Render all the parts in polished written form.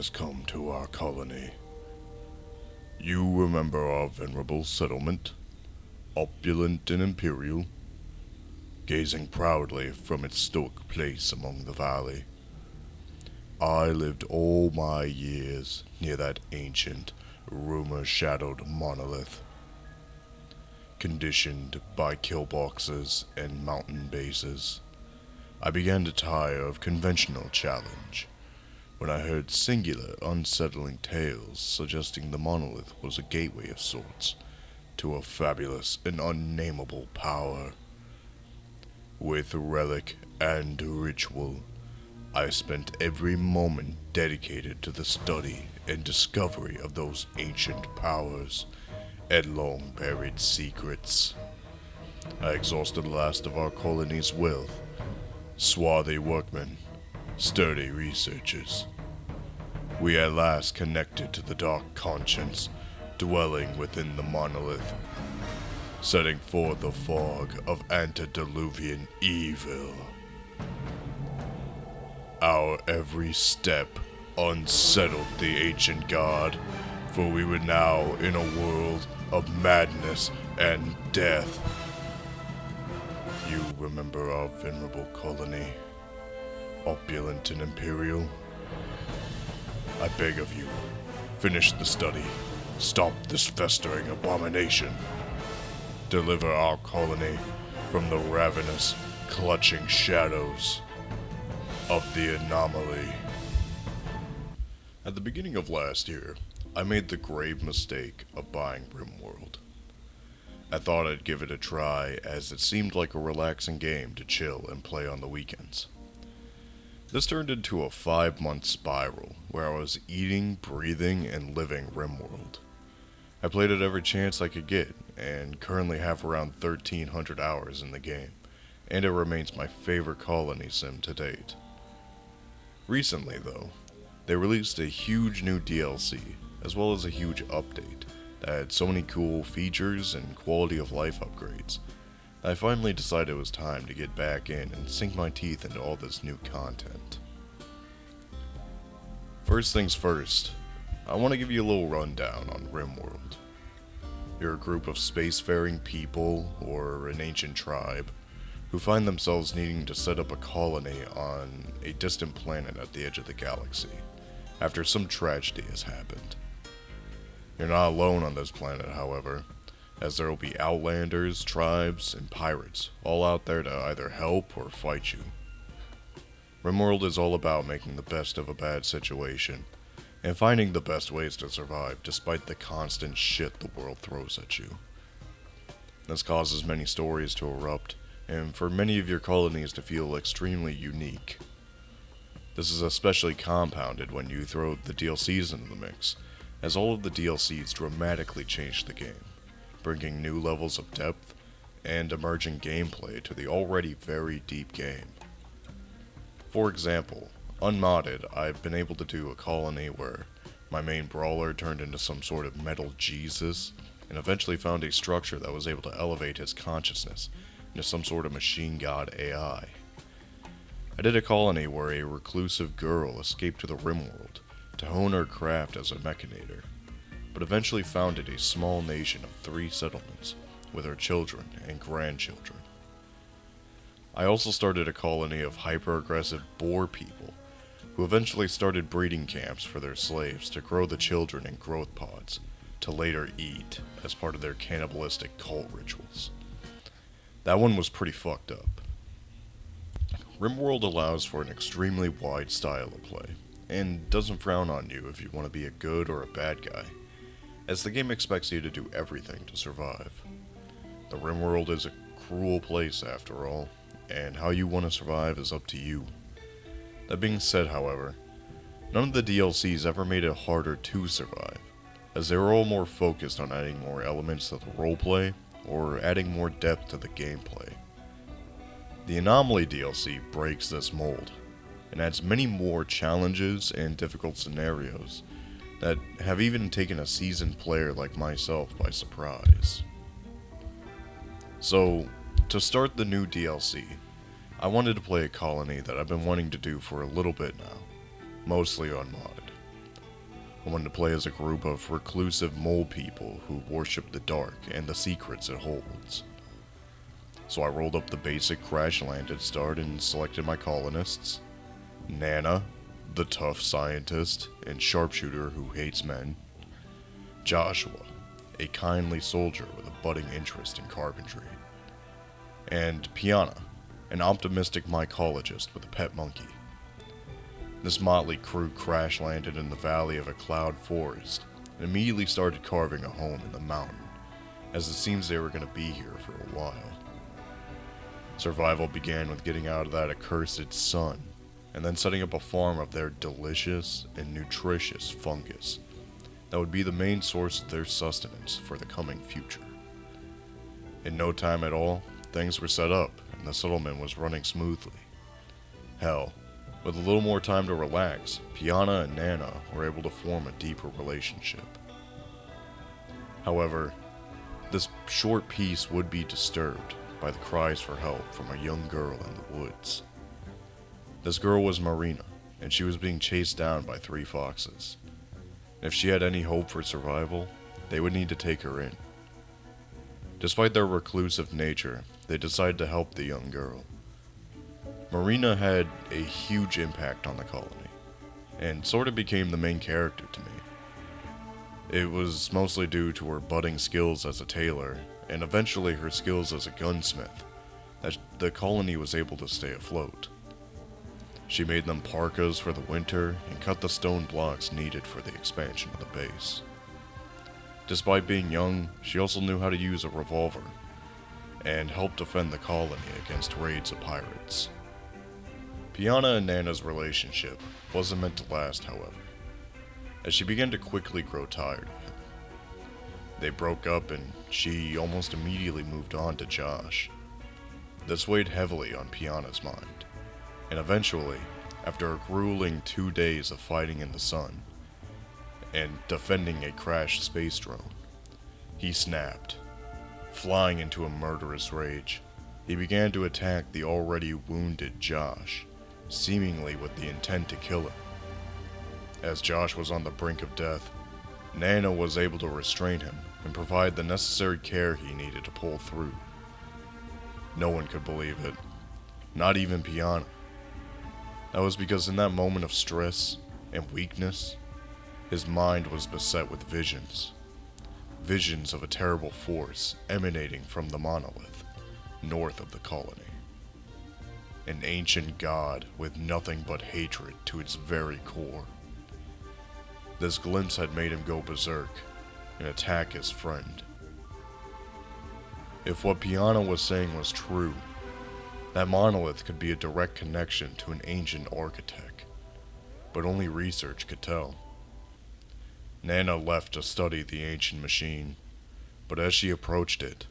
has come to our colony. You remember our venerable settlement, opulent and imperial, gazing proudly from its stoic place among the valley. I lived all my years near that ancient, rumor-shadowed monolith. Conditioned by killboxes and mountain bases, I began to tire of conventional challenge when I heard singular, unsettling tales suggesting the monolith was a gateway of sorts to a fabulous and unnameable power. With relic and ritual, I spent every moment dedicated to the study and discovery of those ancient powers and long-buried secrets. I exhausted the last of our colony's wealth, swarthy workmen, sturdy researchers. We at last connected to the dark conscience dwelling within the monolith, setting forth a fog of antediluvian evil. Our every step unsettled the ancient god, for we were now in a world of madness and death. You remember our venerable colony, opulent and imperial? I beg of you, finish the study, stop this festering abomination, deliver our colony from the ravenous, clutching shadows of the Anomaly. At the beginning of last year, I made the grave mistake of buying Rimworld. I thought I'd give it a try, as it seemed like a relaxing game to chill and play on the weekends. This turned into a 5-month spiral, where I was eating, breathing, and living Rimworld. I played it every chance I could get, and currently have around 1,300 hours in the game, and it remains my favorite colony sim to date. Recently, though, they released a huge new DLC, as well as a huge update, that had so many cool features and quality of life upgrades, I finally decided it was time to get back in and sink my teeth into all this new content. First things first, I want to give you a little rundown on Rimworld. You're a group of spacefaring people, or an ancient tribe, who find themselves needing to set up a colony on a distant planet at the edge of the galaxy, after some tragedy has happened. You're not alone on this planet, however, as there will be outlanders, tribes, and pirates, all out there to either help or fight you. Rimworld is all about making the best of a bad situation, and finding the best ways to survive despite the constant shit the world throws at you. This causes many stories to erupt, and for many of your colonies to feel extremely unique. This is especially compounded when you throw the DLCs into the mix, as all of the DLCs dramatically change the game, bringing new levels of depth and emerging gameplay to the already very deep game. For example, unmodded, I've been able to do a colony where my main brawler turned into some sort of metal Jesus, and eventually found a structure that was able to elevate his consciousness into some sort of machine god AI. I did a colony where a reclusive girl escaped to the Rimworld to hone her craft as a mechanator, but eventually founded a small nation of 3 settlements with her children and grandchildren. I also started a colony of hyper-aggressive boar people, who eventually started breeding camps for their slaves to grow the children in growth pods, to later eat as part of their cannibalistic cult rituals. That one was pretty fucked up. Rimworld allows for an extremely wide style of play, and doesn't frown on you if you want to be a good or a bad guy, as the game expects you to do everything to survive. The Rimworld is a cruel place after all, and how you want to survive is up to you. That being said, however, none of the DLCs ever made it harder to survive, as they were all more focused on adding more elements to the roleplay, or adding more depth to the gameplay. The Anomaly DLC breaks this mold, and adds many more challenges and difficult scenarios that have even taken a seasoned player like myself by surprise. So, to start the new DLC, I wanted to play a colony that I've been wanting to do for a little bit now, mostly unmodded. I wanted to play as a group of reclusive mole people who worship the dark and the secrets it holds. So I rolled up the basic crash-landed start and selected my colonists. Nana, the tough scientist and sharpshooter who hates men. Joshua, a kindly soldier with a budding interest in carpentry. And Piana, an optimistic mycologist with a pet monkey. This motley crew crash-landed in the valley of a cloud forest and immediately started carving a home in the mountain, as it seems they were going to be here for a while. Survival began with getting out of that accursed sun, and then setting up a farm of their delicious and nutritious fungus that would be the main source of their sustenance for the coming future. In no time at all, things were set up, and the settlement was running smoothly. Hell, with a little more time to relax, Piana and Nana were able to form a deeper relationship. However, this short peace would be disturbed by the cries for help from a young girl in the woods. This girl was Marina, and she was being chased down by 3 foxes. If she had any hope for survival, they would need to take her in. Despite their reclusive nature, they decided to help the young girl. Marina had a huge impact on the colony, and sort of became the main character to me. It was mostly due to her budding skills as a tailor, and eventually her skills as a gunsmith, that the colony was able to stay afloat. She made them parkas for the winter, and cut the stone blocks needed for the expansion of the base. Despite being young, she also knew how to use a revolver, and helped defend the colony against raids of pirates. Piana and Nana's relationship wasn't meant to last, however, as she began to quickly grow tired of him. They broke up and she almost immediately moved on to Josh. This weighed heavily on Piana's mind, and eventually, after a grueling 2 days of fighting in the sun and defending a crashed space drone, he snapped. Flying into a murderous rage, he began to attack the already wounded Josh, seemingly with the intent to kill him. As Josh was on the brink of death, Nana was able to restrain him and provide the necessary care he needed to pull through. No one could believe it, not even Piana. That was because in that moment of stress and weakness, his mind was beset with visions. Visions of a terrible force emanating from the monolith, north of the colony. An ancient god with nothing but hatred to its very core. This glimpse had made him go berserk and attack his friend. If what Piana was saying was true, that monolith could be a direct connection to an ancient architect, but only research could tell. Nana left to study the ancient machine, but as she approached it,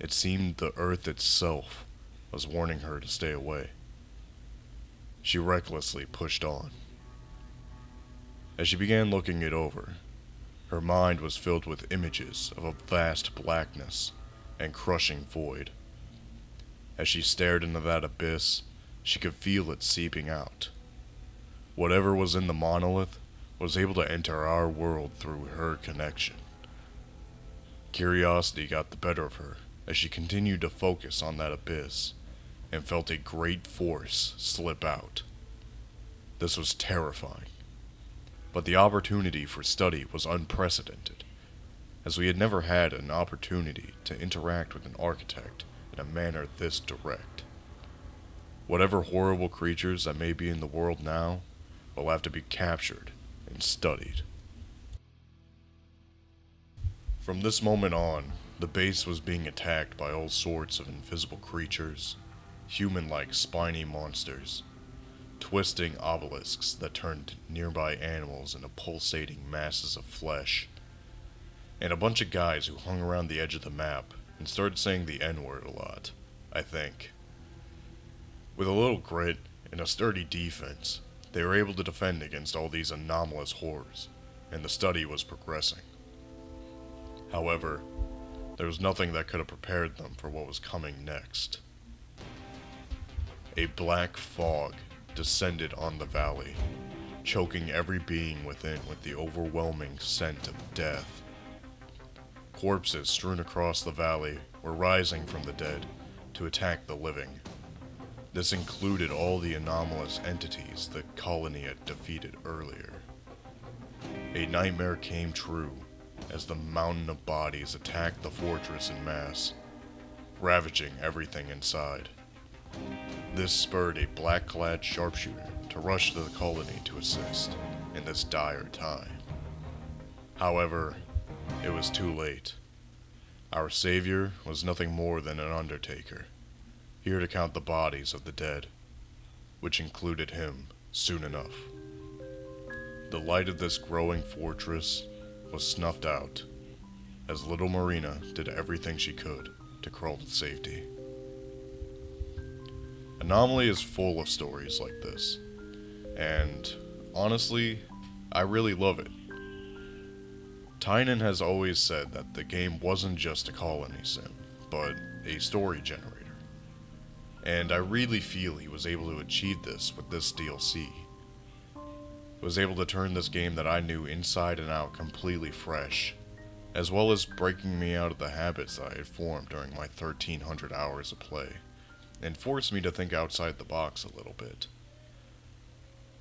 it seemed the earth itself was warning her to stay away. She recklessly pushed on. As she began looking it over, her mind was filled with images of a vast blackness and crushing void. As she stared into that abyss, she could feel it seeping out. Whatever was in the monolith was able to enter our world through her connection. Curiosity got the better of her as she continued to focus on that abyss and felt a great force slip out. This was terrifying, but the opportunity for study was unprecedented, as we had never had an opportunity to interact with an architect in a manner this direct. Whatever horrible creatures that may be in the world now will have to be captured and studied. From this moment on, the base was being attacked by all sorts of invisible creatures, human-like spiny monsters, twisting obelisks that turned nearby animals into pulsating masses of flesh, and a bunch of guys who hung around the edge of the map and started saying the N-word a lot, I think. With a little grit and a sturdy defense, they were able to defend against all these anomalous horrors, and the study was progressing. However, there was nothing that could have prepared them for what was coming next. A black fog descended on the valley, choking every being within with the overwhelming scent of death. Corpses strewn across the valley were rising from the dead to attack the living. This included all the anomalous entities the colony had defeated earlier. A nightmare came true as the mountain of bodies attacked the fortress en masse, ravaging everything inside. This spurred a black-clad sharpshooter to rush to the colony to assist in this dire time. However, it was too late. Our savior was nothing more than an undertaker, here to count the bodies of the dead, which included him soon enough. The light of this growing fortress was snuffed out, as little Marina did everything she could to crawl to safety. Anomaly is full of stories like this, and honestly, I really love it. Tynan has always said that the game wasn't just a colony sim, but a story generator. And I really feel he was able to achieve this with this DLC. Was able to turn this game that I knew inside and out completely fresh, as well as breaking me out of the habits that I had formed during my 1,300 hours of play, and forced me to think outside the box a little bit.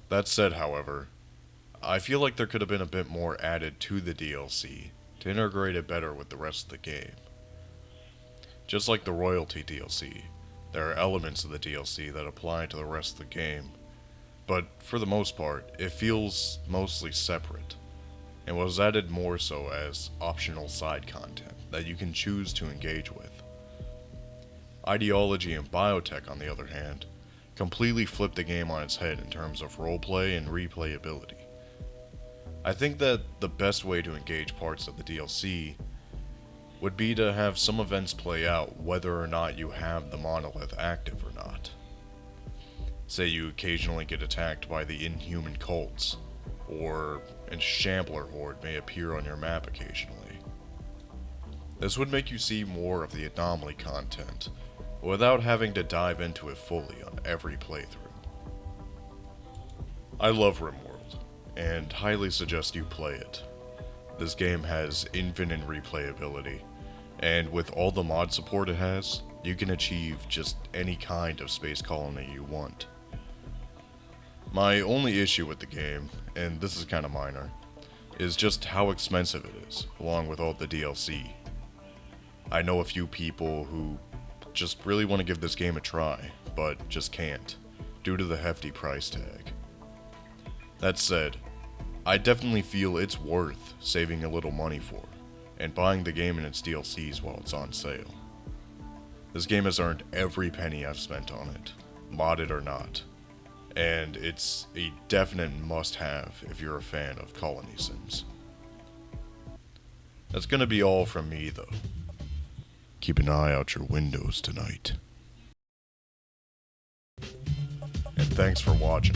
That said, however, I feel like there could have been a bit more added to the DLC to integrate it better with the rest of the game. Just like the Royalty DLC, there are elements of the DLC that apply to the rest of the game, but for the most part, it feels mostly separate, and was added more so as optional side content that you can choose to engage with. Ideology and Biotech, on the other hand, completely flipped the game on its head in terms of roleplay and replayability. I think that the best way to engage parts of the DLC would be to have some events play out whether or not you have the monolith active or not. Say you occasionally get attacked by the inhuman cults, or a Shambler horde may appear on your map occasionally. This would make you see more of the Anomaly content, without having to dive into it fully on every playthrough. I love Rimworld, and highly suggest you play it. This game has infinite replayability, and with all the mod support it has, you can achieve just any kind of space colony you want. My only issue with the game, and this is kinda minor, is just how expensive it is, along with all the DLC. I know a few people who just really want to give this game a try, but just can't, due to the hefty price tag. That said, I definitely feel it's worth saving a little money for, and buying the game and its DLCs while it's on sale. This game has earned every penny I've spent on it, modded or not, and it's a definite must-have if you're a fan of colony sims. That's gonna be all from me, though. Keep an eye out your windows tonight. And thanks for watching.